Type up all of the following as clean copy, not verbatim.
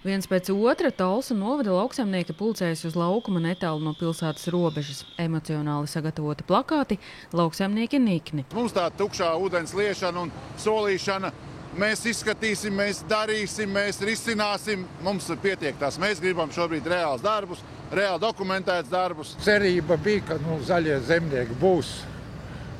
Viens pēc otra Talsu novada lauksaimnieki pulcējas uz laukuma netālu no pilsētas robežas. Emocionāli sagatavoti plakāti, lauksaimnieki nikni. Mums tā tukšā ūdens liešana un solīšana. Mēs izskatīsim, mēs darīsim, mēs risināsim. Mums pietiek tās. Mēs gribam šobrīd reāls darbus, reāli dokumentēts darbus. Cerība bija, ka zaļie zemnieki būs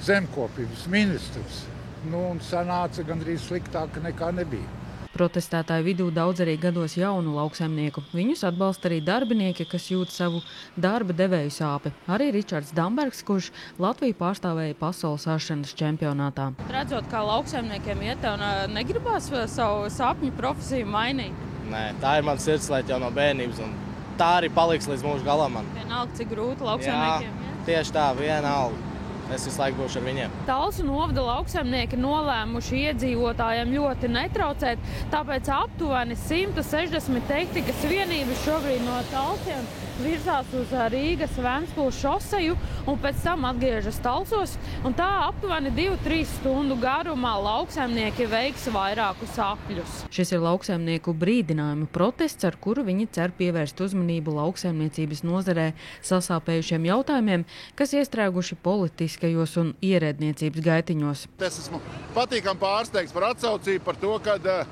zemkopības ministrs. Un sanāca gandrīz sliktāk nekā nebija. Protestētāju vidū daudz arī gados jaunu lauksaimnieku. Viņus atbalsta arī darbinieki, kas jūt savu darba devēju sāpi. Arī Ričards Dambergs, kurš Latviju pārstāvēja pasaules āršanas čempionātā. Redzot, kā lauksaimniekiem iet, un negribās savu sapņu profesiju mainīt? Nē, tā ir mana sirdslēta jau no bērnības, un tā arī paliks līdz mūža galam man. Vienalga, cik grūti lauksaimniekiem iet? Jā, tieši tā, vienalga. Es visu laiku būšu ar viņiem. Talsu novada lauksaimnieki nolēmuši iedzīvotājiem ļoti netraucēt, tāpēc aptuveni 160 tehnikas vienības šobrīd no Talsiem virzās uz Rīgas Ventspils šoseju un pēc tam atgriežas Talsos. Un tā aptuveni 2-3 stundu garumā lauksaimnieki veiks vairākus apļus. Šis ir lauksaimnieku brīdinājumu protests, ar kuru viņi cer pievērst uzmanību lauksaimniecības nozarē sasāpējušiem jautājumiem, kas iestrēguši politiskajos un ierēdniecības gaitiņos. Es esmu patīkami pārsteigts par atsaucību, par to, ka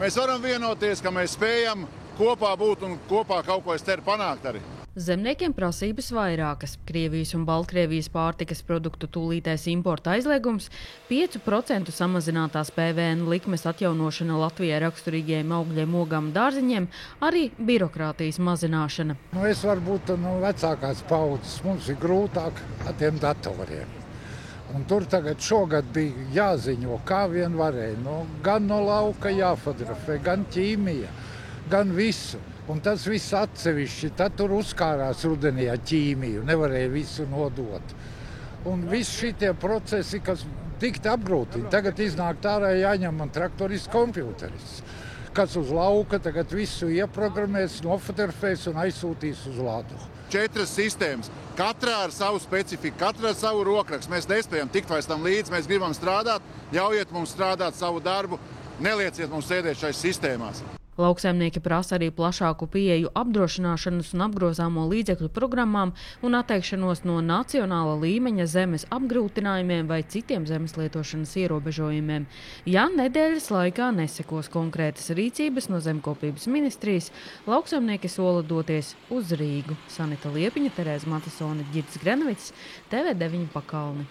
mēs varam vienoties, ka mēs spējam kopā būt un kopā kaut ko es ceru panākt arī. Zemniekiem prasības vairākas. Krievijas un Baltkrievijas pārtikas produktu tūlītais importa aizliegums, 5% samazinātās PVN likmes atjaunošana Latvijai raksturīgiem augļiem, ogām, dārziņiem, arī birokrātijas mazināšana. Es varu būt vecākās paudzes, mums ir grūtāk ar tiem datoriem. Un tur tagad šogad bija jāziņo, kā vien varēja. Gan no lauka jāfotografē, gan ķīmija, gan visu. Un tas viss atsevišķi, tad tur uzkārās rudenī ar ķīmiju, nevarēja visu nodot. Un visi šitie procesi, kas tikti apgrūtina, tagad iznāk ārā jāņem man traktorists kompjuteris, kas uz lauka tagad visu ieprogrammēs, nofotografēs un aizsūtīs uz ladu. 4 sistēmas, katrā ar savu specifiku, katrā ar savu rokrakstu. Mēs nespējam tikt vairs tam līdzi, mēs gribam strādāt, ļaujiet mums strādāt savu darbu, nelieciet mums sēdēt šais sistēmās. Lauksaimnieki prasa arī plašāku pieeju apdrošināšanas un apgrozāmo līdzekļu programmām un atteikšanos no nacionāla līmeņa zemes apgrūtinājumiem vai citiem zemes lietošanas ierobežojumiem. Ja nedēļas laikā nesekos konkrētas rīcības no zemkopības ministrijas, lauksaimnieki sola doties uz Rīgu. Sanita Liepiņa, Terēza Matisone, Ģirds Grenovits, TV9 Pakalni.